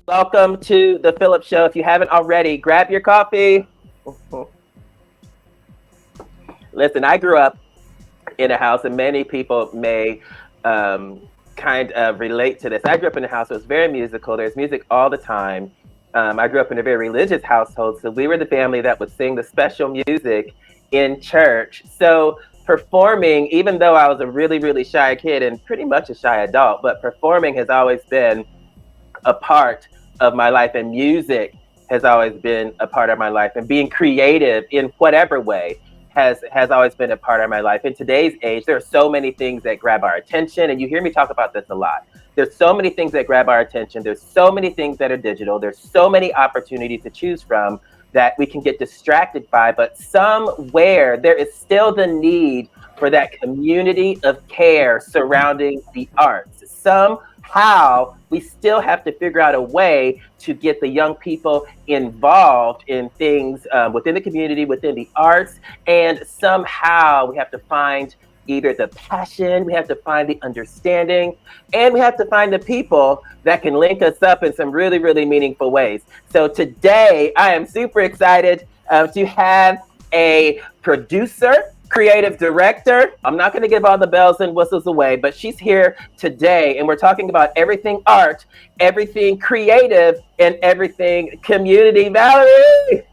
Welcome to the Phillip Show. If you haven't already, grab your coffee. Listen, I grew up in a house, and many people may kind of relate to this. I grew up in a house that was very musical. There's music all the time. I grew up in a very religious household, so we were the family that would sing the special music in church. So performing, even though I was a really, really shy kid and pretty much a shy adult, but performing has always been a part of my life, and music has always been a part of my life, and being creative in whatever way has always been a part of my life. In today's age, there are so many things that grab our attention, and you hear me talk about this a lot. There's so many things that grab our attention. There's so many things that are digital. There's so many opportunities to choose from that we can get distracted by, but somewhere there is still the need for that community of care surrounding the arts. Somehow we still have to figure out a way to get the young people involved in things within the community, within the arts, and somehow we have to find either the passion, we have to find the understanding, and we have to find the people that can link us up in some really, really meaningful ways. So today, I am super excited to have a producer, creative director. I'm not going to give all the bells and whistles away, but she's here today, and we're talking about everything art, everything creative, and everything community. Valerie!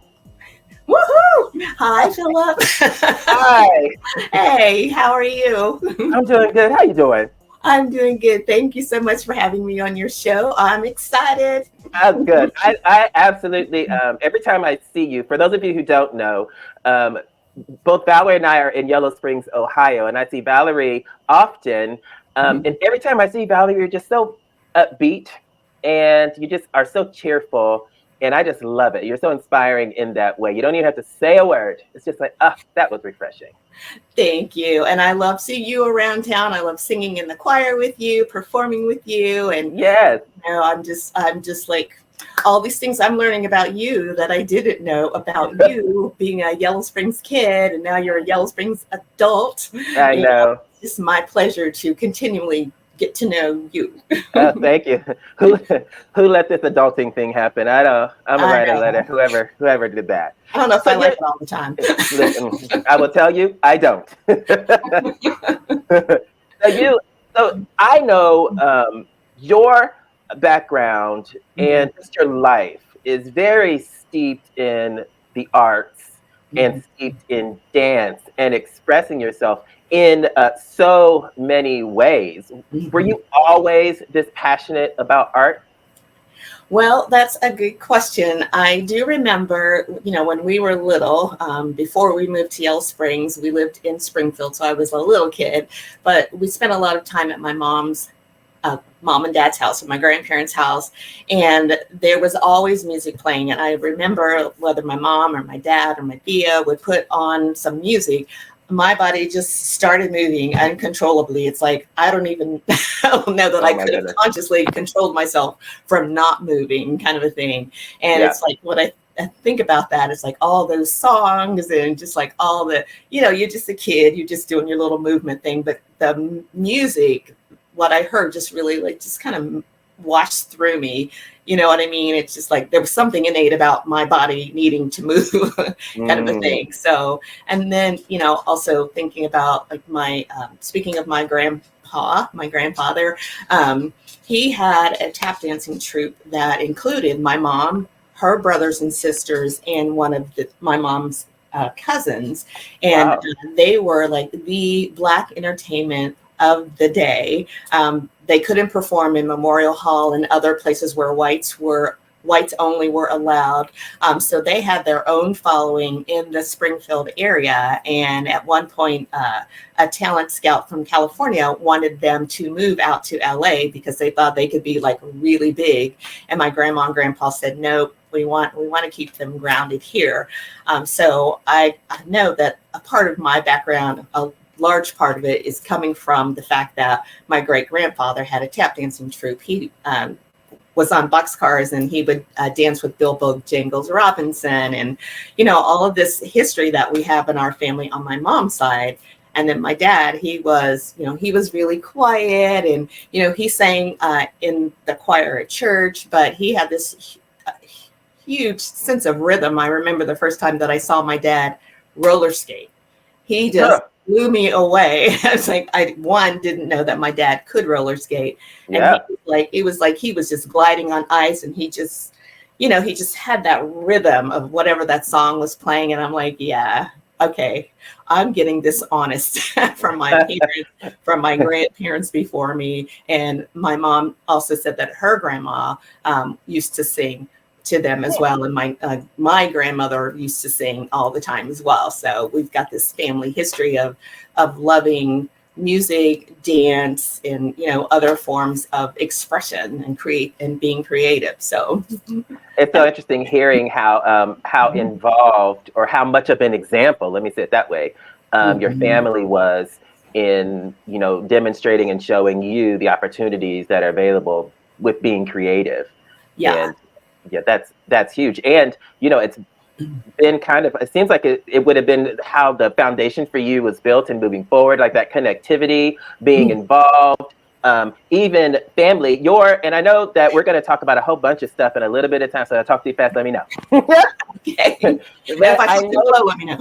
Woohoo! Hi, Phillip. Hi. Hey, how are you? I'm doing good. How you doing? I'm doing good. Thank you so much for having me on your show. I'm excited. That's good. I absolutely, every time I see you, for those of you who don't know, both Valerie and I are in Yellow Springs, Ohio, and I see Valerie often. And every time I see Valerie, you're just so upbeat, and you just are so cheerful. And I just love it. You're so inspiring in that way. You don't even have to say a word. It's just like, that was refreshing. Thank you. And I love seeing you around town. I love singing in the choir with you, performing with you. And yes, you know, I'm just like all these things I'm learning about you that I didn't know about you being a Yellow Springs kid. And now you're a Yellow Springs adult. I know. It's my pleasure to continually get to know you. Thank you. Who let this adulting thing happen? I'm gonna write a letter. Whoever did that. I don't know if I like it all the time. Listen, I will tell you, I don't. So I know your background and just your life is very steeped in the arts and steeped in dance and expressing yourself in so many ways. Were you always this passionate about art? Well, that's a good question. I do remember, when we were little, before we moved to Yellow Springs, we lived in Springfield, so I was a little kid, but we spent a lot of time at my mom's mom and dad's house, or my grandparents' house, and there was always music playing. And I remember whether my mom or my dad or my Thea would put on some music, my body just started moving uncontrollably. It's like, I don't know that I could have consciously controlled myself from not moving, kind of a thing. And it's like, what I think about that, it's like all those songs and just like all the, you're just a kid, you're just doing your little movement thing. But the music, what I heard just really like just kind of washed through me. You know what I mean? It's just like there was something innate about my body needing to move, kind of a thing. So, and then, also thinking about like speaking of my grandfather, he had a tap dancing troupe that included my mom, her brothers and sisters, and one of my mom's cousins. And they were like the Black entertainment of the day. They couldn't perform in Memorial Hall and other places where whites only were allowed. So they had their own following in the Springfield area. And at one point, a talent scout from California wanted them to move out to LA because they thought they could be like really big. And my grandma and grandpa said, nope, we want to keep them grounded here. So I know that a part of my background, a large part of it, is coming from the fact that my great grandfather had a tap dancing troupe. He was on boxcars and he would dance with Bill Bojangles Robinson and, all of this history that we have in our family on my mom's side. And then my dad, he was really quiet, and he sang in the choir at church, but he had this huge sense of rhythm. I remember the first time that I saw my dad roller skate. He just blew me away. I was like, I didn't know that my dad could roller skate. And it was like he was just gliding on ice, and he just had that rhythm of whatever that song was playing. And I'm like, yeah, okay, I'm getting this honest from my parents, from my grandparents before me. And my mom also said that her grandma used to sing to them as well, and my grandmother used to sing all the time as well. So we've got this family history of loving music, dance, and other forms of expression and being creative. So it's so interesting hearing how involved, or how much of an example, let me say it that way, your family was in demonstrating and showing you the opportunities that are available with being creative. Yeah. And yeah, that's huge. And it's been it seems like it would have been how the foundation for you was built and moving forward, like that connectivity, being involved, even family. And I know that we're going to talk about a whole bunch of stuff in a little bit of time, so I'll talk too fast, let me know. Okay. If I talk too slow, let me know.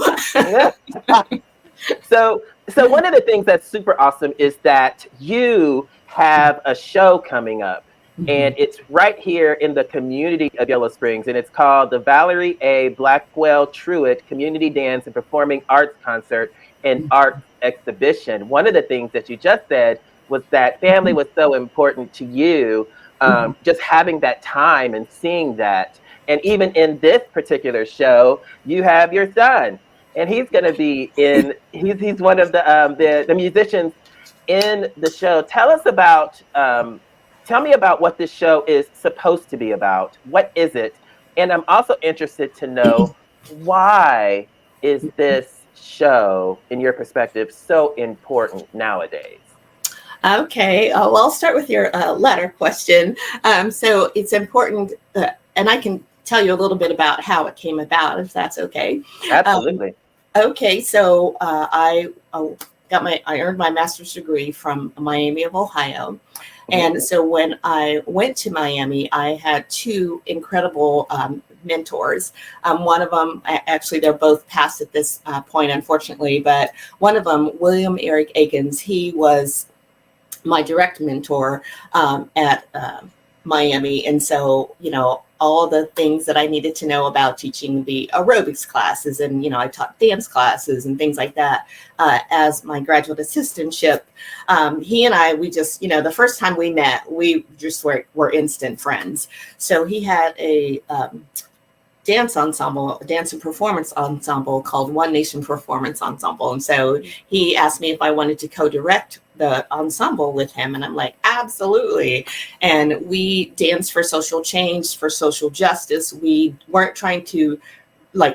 So one of the things that's super awesome is that you have a show coming up. And it's right here in the community of Yellow Springs, and it's called the Valerie A. Blackwell-Truitt Community Dance and Performing Arts Concert and Arts Exhibition. One of the things that you just said was that family was so important to you, just having that time and seeing that. And even in this particular show, you have your son, and he's going to be he's one of the musicians in the show. Tell me about what this show is supposed to be about. What is it? And I'm also interested to know, why is this show, in your perspective, so important nowadays? Okay, well, I'll start with your latter question. So it's important, and I can tell you a little bit about how it came about, if that's okay. Absolutely. Okay, so I earned my master's degree from Miami of Ohio. And so when I went to Miami, I had two incredible mentors. One of them, actually, they're both passed at this point, unfortunately, but one of them, William Eric Akins, he was my direct mentor at Miami. And so, all the things that I needed to know about teaching the aerobics classes, and, I taught dance classes and things like that as my graduate assistantship. He and I, we just, the first time we met, we just were instant friends. So he had a dance and performance ensemble called One Nation Performance Ensemble. And so he asked me if I wanted to co-direct the ensemble with him. And I'm like, absolutely. And we danced for social change, for social justice. We weren't trying to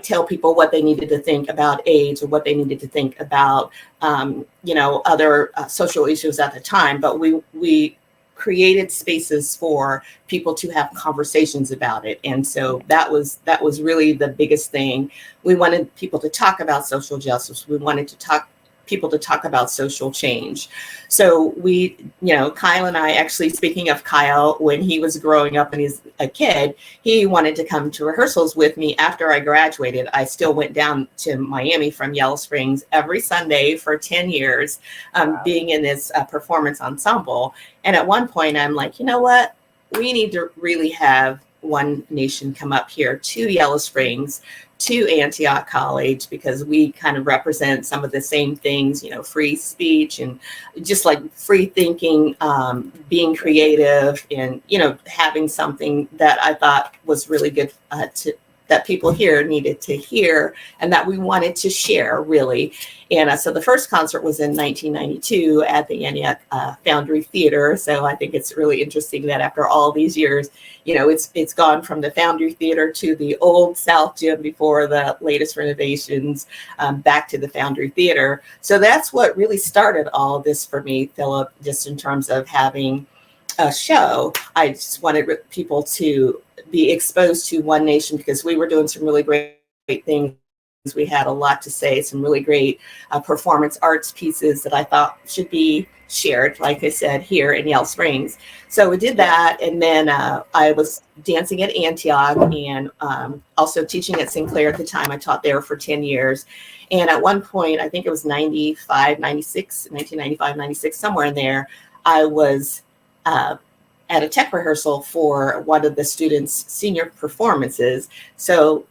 tell people what they needed to think about AIDS or what they needed to think about, other social issues at the time. But we created spaces for people to have conversations about it. And so that was really the biggest thing. We wanted people to talk about social justice. We wanted people to talk about social change. So we, Kyle and I, actually, speaking of Kyle, when he was growing up and he's a kid, he wanted to come to rehearsals with me after I graduated. I still went down to Miami from Yellow Springs every Sunday for 10 years, being in this performance ensemble. And at one point I'm like, you know what? We need to really have One Nation come up here to Yellow Springs, to Antioch College, because we kind of represent some of the same things, free speech and just free thinking, being creative, and, having something that I thought was really good that people here needed to hear and that we wanted to share, really. And so the first concert was in 1992 at the Antioch Foundry Theatre. So I think it's really interesting that after all these years, it's gone from the Foundry Theatre to the old South Gym before the latest renovations, back to the Foundry Theatre. So that's what really started all this for me, Phillip, just in terms of having a show. I just wanted people to be exposed to One Nation because we were doing some really great things We had a lot to say, some really great performance arts pieces that I thought should be shared, like I said, here in Yellow Springs. So we did that. And then I was dancing at Antioch and also teaching at Sinclair at the time. I taught there for 10 years. And at one point, I think it was 1995, 96, somewhere in there, I was at a tech rehearsal for one of the students' senior performances. So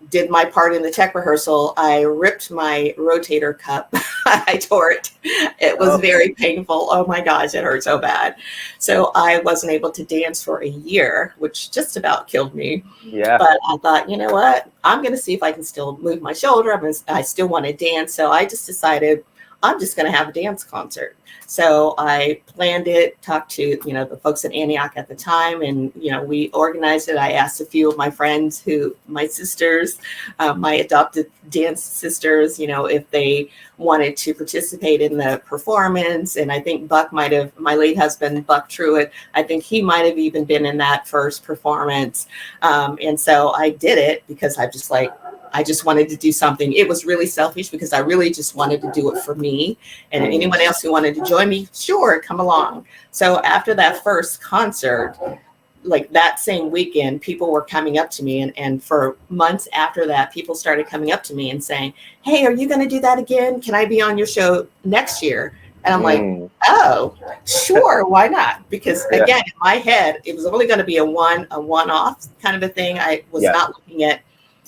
did my part in the tech rehearsal. I ripped my rotator cuff. I tore it. It was very painful. Oh my gosh, it hurt so bad. So I wasn't able to dance for a year, which just about killed me. Yeah. But I thought, you know what? I'm going to see if I can still move my shoulder. I still want to dance. So I just decided I'm just going to have a dance concert. So I planned it, talked to, the folks at Antioch at the time, and, we organized it. I asked a few of my friends my sisters, my adopted dance sisters, if they wanted to participate in the performance. And I think Buck my late husband, Buck Truitt, I think he might have even been in that first performance. And so I did it because I just wanted to do something. It was really selfish because I really just wanted to do it for me. And anyone else who wanted to join me, sure, come along. So after that first concert, like that same weekend, people were coming up to me. And for months after that, people started coming up to me and saying, hey, are you going to do that again? Can I be on your show next year? And I'm like, oh, sure, why not? Because again, in my head, it was only going to be a one-off kind of a thing. I was not looking at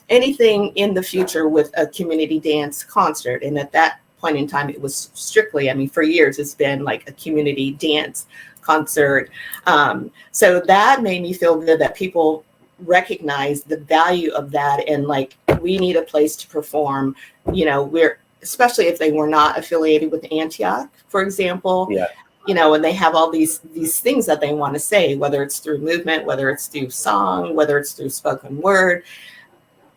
anything in the future with a community dance concert. And at that point in time, it was strictly, for years, it's been like a community dance concert. So that made me feel good that people recognize the value of that. And like, we need a place to perform, especially if they were not affiliated with Antioch, for example. And they have all these things that they want to say, whether it's through movement, whether it's through song, whether it's through spoken word.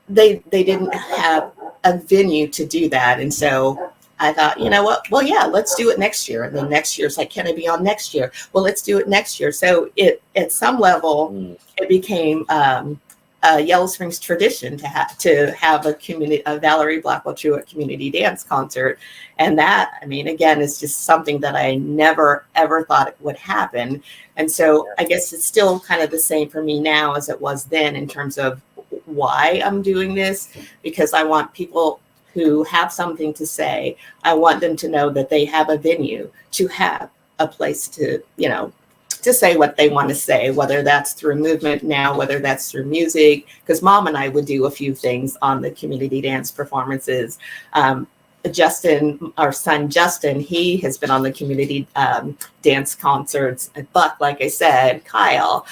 They didn't have a venue to do that. And so I thought, you know what? Well, yeah, let's do it next year. And then next year's like, can I be on next year? Well, let's do it next year. So at some level, it became a Yellow Springs tradition to have a Valerie Blackwell-Truitt community dance concert. And that, again, is just something that I never, ever thought it would happen. And so I guess it's still kind of the same for me now as it was then in terms of why I'm doing this, because I want people who have something to say, I want them to know that they have a venue, to have a place to, to say what they want to say, whether that's through movement now, whether that's through music, because Mom and I would do a few things on the community dance performances. Justin, our son Justin, he has been on the community dance concerts at Buck, like I said, Kyle.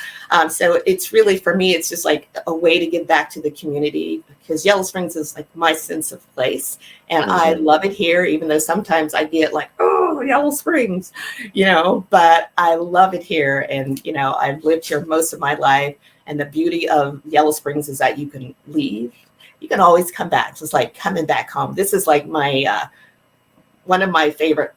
So it's really, for me, it's just like a way to give back to the community, because Yellow Springs is like my sense of place. And I love it here, even though sometimes I get like, oh, Yellow Springs, but I love it here. And, I've lived here most of my life. And the beauty of Yellow Springs is that you can leave. You can always come back. It's just like coming back home. This is like my, one of my favorite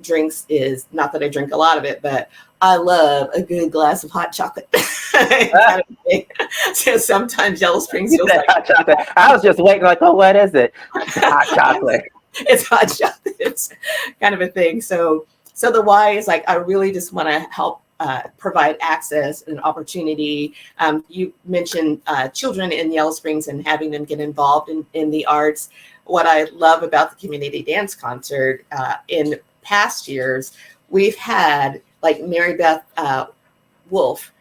drinks is, not that I drink a lot of it, but I love a good glass of hot chocolate. Kind of thing. So sometimes Yellow Springs feels like hot chocolate. I was just waiting like, oh, what is it? Hot chocolate. It's hot chocolate. It's kind of a thing. So the why is like, I really just want to help provide access and opportunity. You mentioned children in Yellow Springs and having them get involved in the arts. What I love about the community dance concert in past years, we've had like Mary Beth Wolf,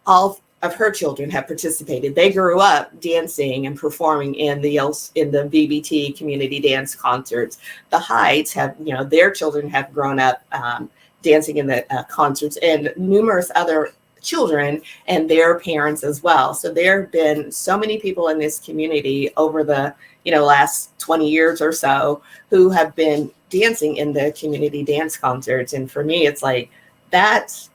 all of her children have participated. They grew up dancing and performing in the VBT community dance concerts. The Heights have, their children have grown up dancing in the concerts, and numerous other children and their parents as well. So there have been so many people in this community over the last 20 years or so who have been dancing in the community dance concerts. And for me, it's like that's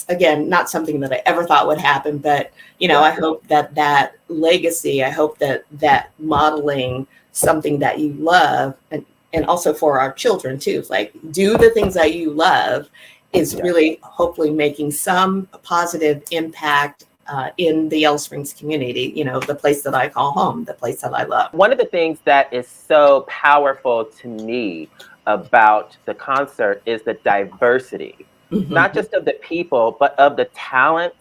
again not something that I ever thought would happen, but I hope that legacy, I hope that modeling something that you love, and also for our children too. It's like, do the things that you love is really hopefully making some positive impact in the Yellow Springs community, the place that I call home, the place that I love. One of the things that is so powerful to me about the concert is the diversity, not just of the people, but of the talents,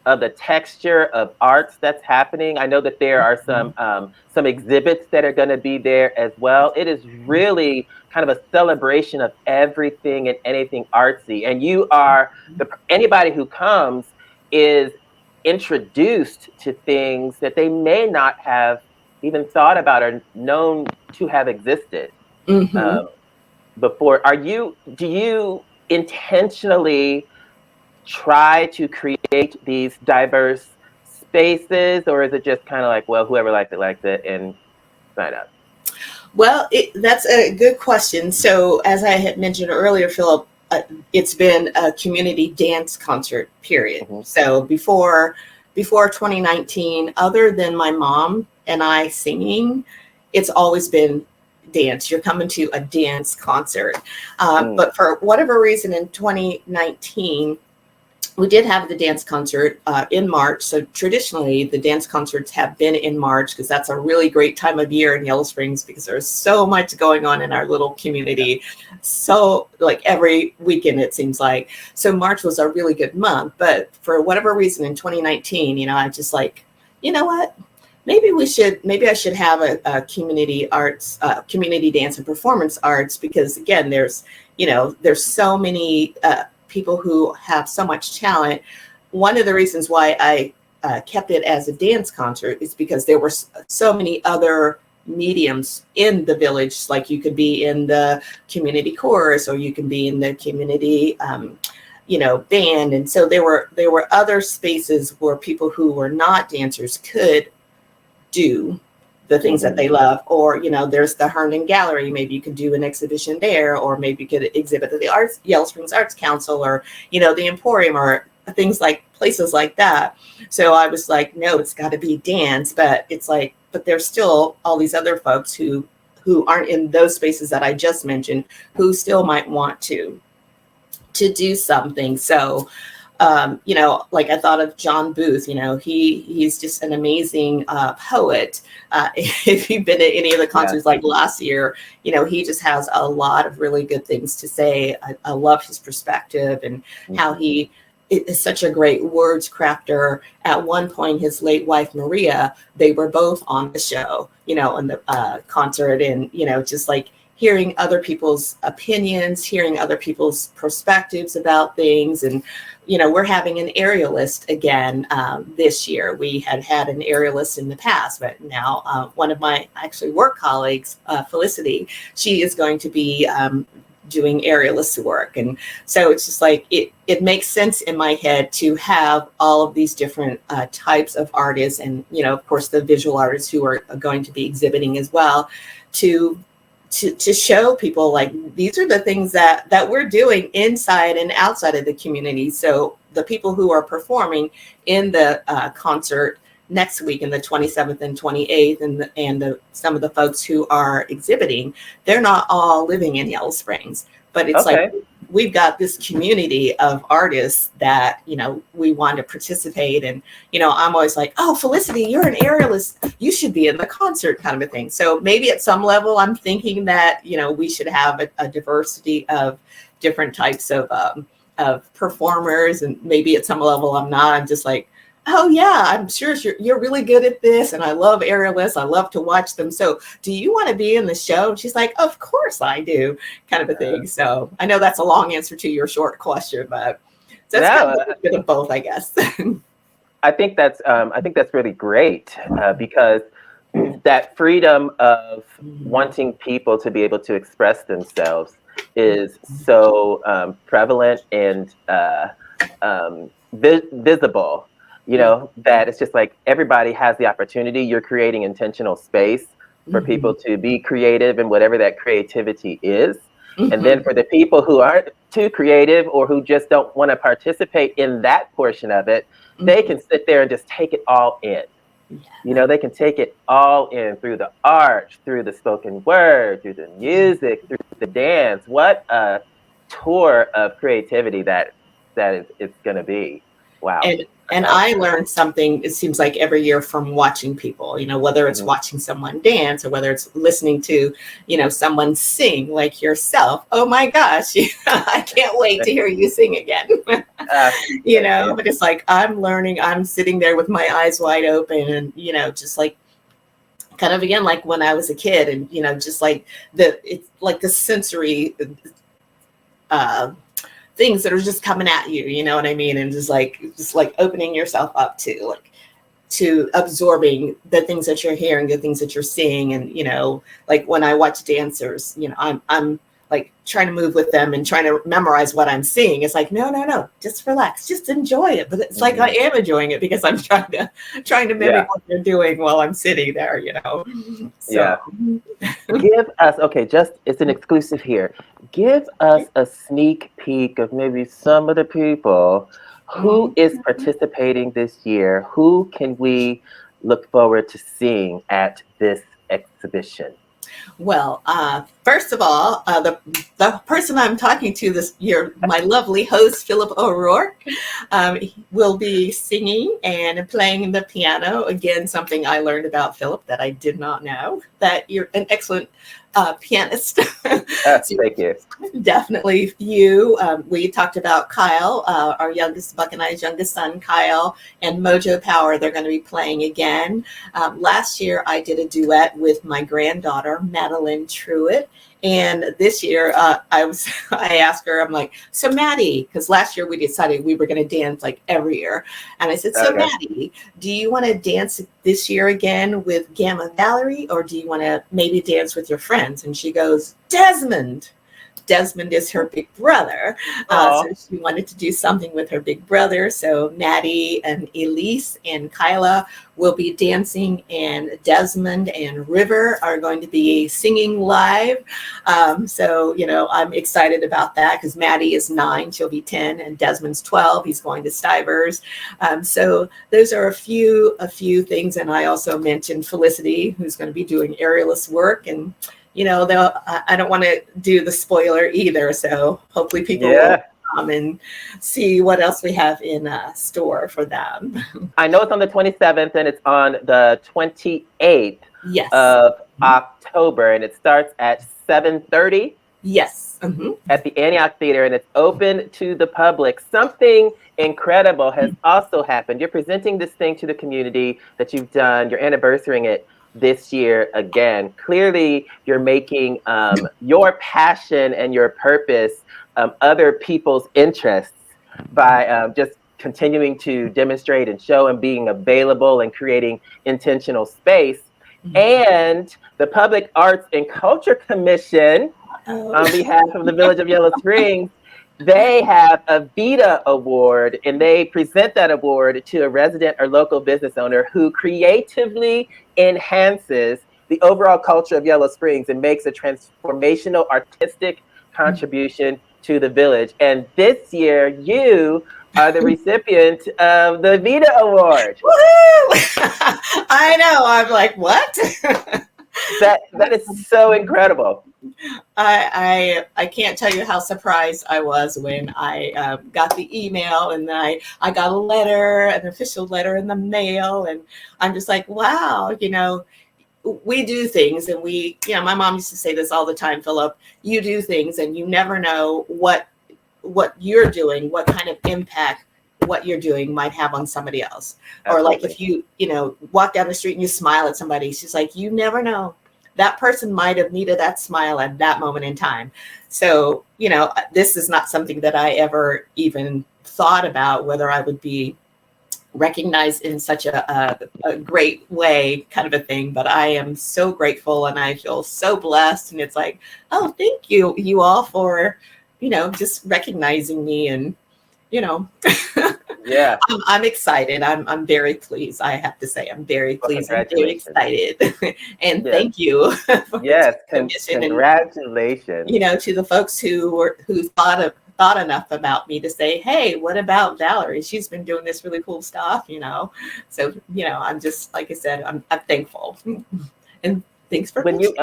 of the texture of arts that's happening. I know that there are some exhibits that are going to be there as well. It is really kind of a celebration of everything and anything artsy. And anybody who comes is introduced to things that they may not have even thought about or known to have existed before. Do you intentionally try to create these diverse spaces, or is it just kind of like, well, whoever likes it and sign up? Well, that's a good question. So as I had mentioned earlier, Phillip, it's been a community dance concert, period. So before 2019, other than my mom and I singing, it's always been dance. You're coming to a dance concert. But for whatever reason in 2019, we did have the dance concert in March. So traditionally, the dance concerts have been in March because that's a really great time of year in Yellow Springs because there's so much going on in our little community. So like every weekend, it seems like. So March was a really good month. But for whatever reason in 2019, I just like, you know what? Maybe I should have a community arts, community dance and performance arts, because again, there's so many people who have so much talent. One of the reasons why I kept it as a dance concert is because there were so many other mediums in the village. Like you could be in the community chorus, or you can be in the community, band. And so there were other spaces where people who were not dancers could do the things that they love. Or, there's the Herndon Gallery. Maybe you could do an exhibition there, or maybe you could exhibit at the Yellow Springs Arts Council, or, the Emporium, or things like places like that. So I was like, no, it's got to be dance. But it's like, but there's still all these other folks who aren't in those spaces that I just mentioned, who still might want to do something. So like I thought of John Booth, he's just an amazing poet. If you've been at any of the concerts like last year, he just has a lot of really good things to say. I love his perspective and how he is such a great words crafter. At one point, his late wife, Maria, they were both on the show, in the concert, and, just like hearing other people's opinions, hearing other people's perspectives about things. And, we're having an aerialist again this year. We had an aerialist in the past, but now one of my actually work colleagues, Felicity, she is going to be doing aerialist work. And so it's just like, it makes sense in my head to have all of these different types of artists, and, of course, the visual artists who are going to be exhibiting as well, to show people like these are the things that we're doing inside and outside of the community. So the people who are performing in the concert next week, in the 27th and 28th, and some of the folks who are exhibiting, they're not all living in Yellow Springs, but it's like we've got this community of artists that, we want to participate. And, I'm always like, oh, Felicity, you're an aerialist, you should be in the concert, kind of a thing. So maybe at some level, I'm thinking that, we should have a diversity of different types of performers. And maybe at some level, I'm not. I'm just like, oh yeah, I'm sure you're really good at this. And I love aerialists. I love to watch them. So do you want to be in the show? And she's like, of course I do, kind of a thing. So I know that's a long answer to your short question, but so that's kind of a bit of both, I guess. I think that's really great because that freedom of wanting people to be able to express themselves is so prevalent and visible. That it's just like everybody has the opportunity. You're creating intentional space for people to be creative in whatever that creativity is. And then for the people who aren't too creative or who just don't want to participate in that portion of it, they can sit there and just take it all in. They can take it all in through the art, through the spoken word, through the music, through the dance. What a tour of creativity that it's going to be. Wow. And I learned something, it seems like every year from watching people, whether it's watching someone dance or whether it's listening to, someone sing like yourself. Oh my gosh, I can't wait to hear you sing again. But it's like I'm learning, I'm sitting there with my eyes wide open and, just like kind of again, like when I was a kid and, just like it's like the sensory things that are just coming at you, you know what I mean? And just like opening yourself up to absorbing the things that you're hearing, the things that you're seeing. And, like when I watch dancers, I'm like trying to move with them and trying to memorize what I'm seeing. It's like, no, just relax, just enjoy it. But it's like, I am enjoying it because I'm trying to mimic what they're doing while I'm sitting there, So. Give us, it's an exclusive here. Give us a sneak peek of maybe some of the people who is participating this year. Who can we look forward to seeing at this exhibition? Well, first of all, the person I'm talking to this year, my lovely host, Phillip O'Rourke, will be singing and playing the piano. Again, something I learned about Phillip that I did not know, that you're an excellent pianist. Thank you. Definitely you. We talked about Kyle, our youngest, Buck and I's youngest son, Kyle, and Mojo Power. They're going to be playing again. Last year, I did a duet with my granddaughter, Valerie Truitt. And this year, I asked her, I'm like, so Maddie, because last year we decided we were going to dance like every year. And I said, so Maddie, do you want to dance this year again with Gamma Valerie, or do you want to maybe dance with your friends? And she goes, Desmond. Desmond is her big brother. So she wanted to do something with her big brother. So Maddie and Elise and Kyla will be dancing, and Desmond and River are going to be singing live. So, I'm excited about that because Maddie is 9, she'll be 10, and Desmond's 12. He's going to Stivers. So those are a few things. And I also mentioned Felicity, who's going to be doing aerialist work. And I don't want to do the spoiler either. So hopefully people will come and see what else we have in store for them. I know it's on the 27th and it's on the 28th of October, and it starts at 7:30. Yes. At the Antioch Theater, and it's open to the public. Something incredible has also happened. You're presenting this thing to the community that you've done. You're anniversarying it this year again. Clearly, you're making your passion and your purpose other people's interests by just continuing to demonstrate and show and being available and creating intentional space. And the Public Arts and Culture Commission, on behalf of the Village of Yellow Springs, they have a VIDA Award, and they present that award to a resident or local business owner who creatively enhances the overall culture of Yellow Springs and makes a transformational artistic contribution to the village. And this year, you are the recipient of the VIDA Award. Woo! I know. I'm like, what? That is so incredible. I can't tell you how surprised I was when I got the email, and then I got a letter, an official letter in the mail, and I'm just like, wow, we do things, and my mom used to say this all the time, Phillip, you do things and you never know what you're doing, what kind of impact what you're doing might have on somebody else. Absolutely. Or like if you walk down the street and you smile at somebody, she's like, you never know. That person might have needed that smile at that moment in time. So, this is not something that I ever even thought about, whether I would be recognized in such a great way, kind of a thing. But I am so grateful, and I feel so blessed. And it's like, oh, thank you all for, just recognizing me. And, yeah, I'm excited. I'm very pleased. I have to say, I'm very pleased. I'm very excited. And thank you. Congratulations. To the folks who thought enough about me to say, hey, what about Valerie? She's been doing this really cool stuff, So, I'm just, like I said, I'm thankful. And thanks for when you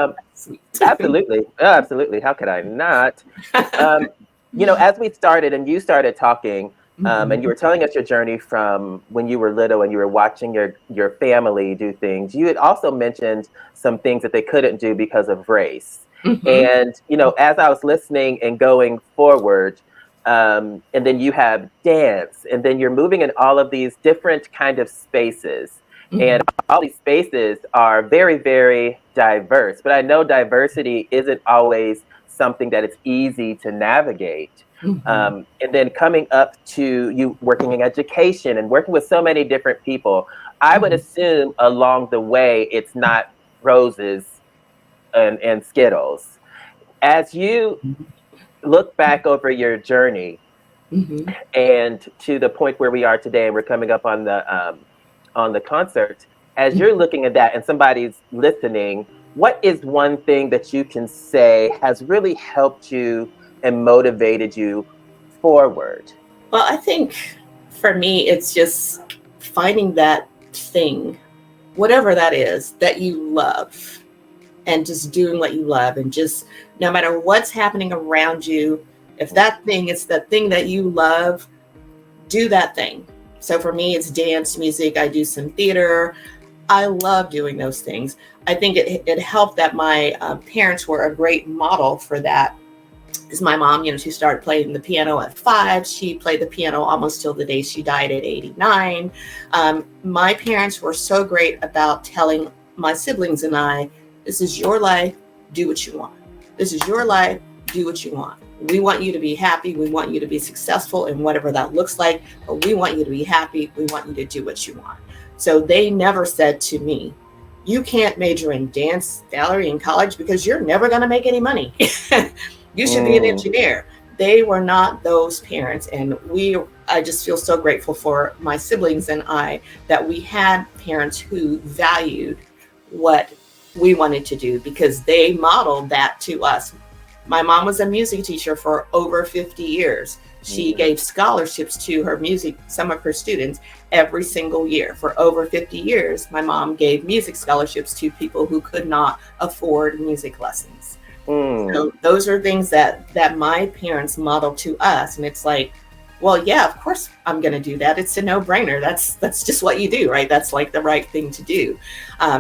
absolutely. How could I not? As we started and you started talking, And you were telling us your journey from when you were little and you were watching your family do things. You had also mentioned some things that they couldn't do because of race. And, as I was listening and going forward, and then you have dance, and then you're moving in all of these different kind of spaces. And all these spaces are very, very diverse. But I know diversity isn't always something that it's easy to navigate. And then coming up to you working in education and working with so many different people, I would assume along the way, it's not roses and Skittles. As you look back over your journey and to the point where we are today, and we're coming up on the concert, as you're looking at that and somebody's listening, what is one thing that you can say has really helped you and motivated you forward? Well, I think for me, it's just finding that thing, whatever that is, that you love, and just doing what you love, and just no matter what's happening around you, if that thing is the thing that you love, do that thing. So for me, it's dance, music. I do some theater. I love doing those things. I think it helped that my parents were a great model for that. Because my mom, she started playing the piano at 5. She played the piano almost till the day she died at 89. My parents were so great about telling my siblings and I, this is your life, do what you want. This is your life, do what you want. We want you to be happy. We want you to be successful in whatever that looks like. But we want you to be happy. We want you to do what you want. So they never said to me, you can't major in dance, Valerie, in college because you're never going to make any money. You should be an engineer. They were not those parents. And I just feel so grateful for my siblings and I that we had parents who valued what we wanted to do because they modeled that to us. My mom was a music teacher for over 50 years. She gave scholarships to some of her students every single year. For over 50 years, my mom gave music scholarships to people who could not afford music lessons. So those are things that my parents modeled to us. And it's like, well, yeah, of course I'm going to do that. It's a no-brainer. That's just what you do, right? That's like the right thing to do.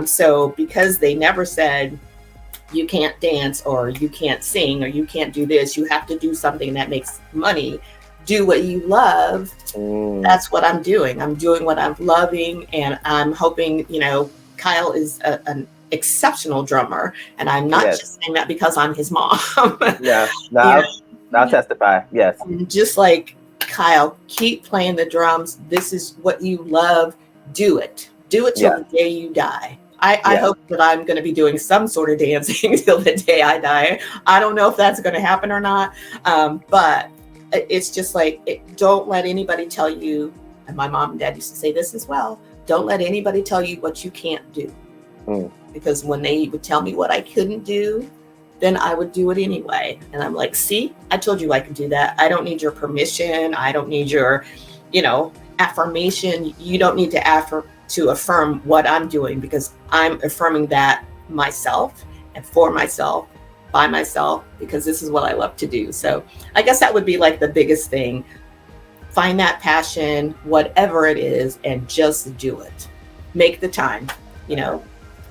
So because they never said, you can't dance or you can't sing or you can't do this, you have to do something that makes money, do what you love. That's what I'm doing. I'm doing what I'm loving. And I'm hoping, Kyle is an exceptional drummer. And I'm not just saying that because I'm his mom. I'll testify. Yes. And just like Kyle, keep playing the drums. This is what you love. Do it. Do it till the day you die. I hope that I'm going to be doing some sort of dancing till the day I die. I don't know if that's going to happen or not. But it's just like, don't let anybody tell you, and my mom and dad used to say this as well, don't let anybody tell you what you can't do. Because when they would tell me what I couldn't do, then I would do it anyway. And I'm like, see, I told you I could do that. I don't need your permission. I don't need your, affirmation. You don't need to affirm what I'm doing because I'm affirming that myself and for myself, by myself, because this is what I love to do. So I guess that would be like the biggest thing. Find that passion, whatever it is, and just do it. Make the time,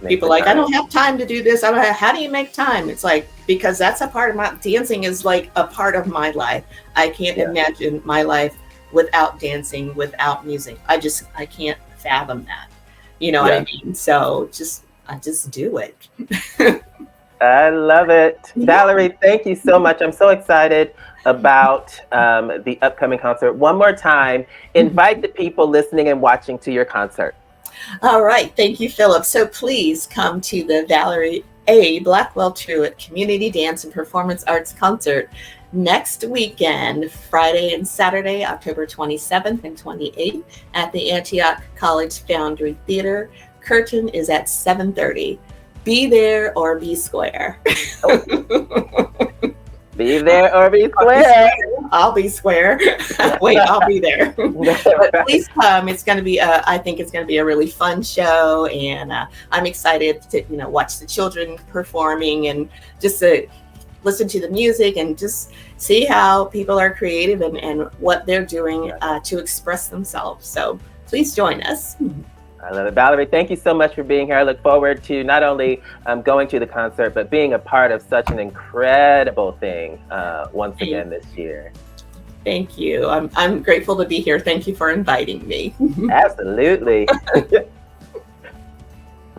People like, I don't have time to do this. How do you make time? It's like, because that's a part of my dancing is like a part of my life. I can't imagine my life without dancing, without music. I can't fathom that. You know what I mean? So I just do it. I love it. Valerie, thank you so much. I'm so excited about the upcoming concert. One more time, invite the people listening and watching to your concert. All right. Thank you, Phillip. So please come to the Valerie A. Blackwell-Truitt Community Dance and Performance Arts Concert next weekend, Friday and Saturday, October 27th and 28th at the Antioch College Foundry Theatre. Curtain is at 7:30. Be there or be square. Be there or be square. I'll be square. Wait, I'll be there. But please come. It's going to be, I think it's going to be a really fun show. And I'm excited to, watch the children performing and just listen to the music and just see how people are creative and what they're doing to express themselves. So please join us. I love it. Valerie, thank you so much for being here. I look forward to not only going to the concert, but being a part of such an incredible thing once again this year. Thank you. I'm grateful to be here. Thank you for inviting me. Absolutely.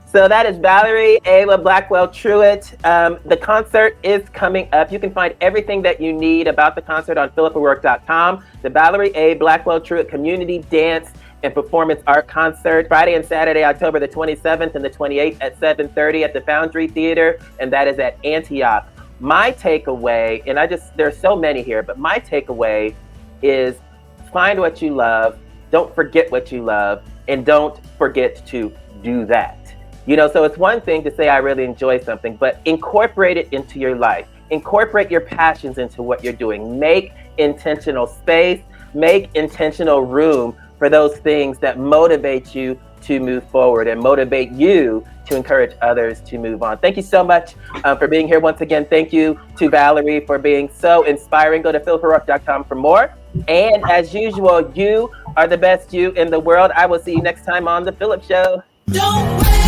So that is Valerie A. Blackwell-Truitt. The concert is coming up. You can find everything that you need about the concert on phillipwork.com. The Valerie A. Blackwell-Truitt Community Dance and Performance Art Concert, Friday and Saturday, October the 27th and the 28th at 7:30 at the Foundry Theatre, and that is at Antioch. My takeaway, and there's so many here, but my takeaway is find what you love, don't forget what you love, and don't forget to do that. So it's one thing to say I really enjoy something, but incorporate it into your life. Incorporate your passions into what you're doing. Make intentional space, make intentional room for those things that motivate you to move forward and motivate you to encourage others to move on. Thank you so much for being here once again. Thank you to Valerie for being so inspiring. Go to phillipwork.com for more. And as usual, you are the best you in the world. I will see you next time on The Phillip Show. Don't wait.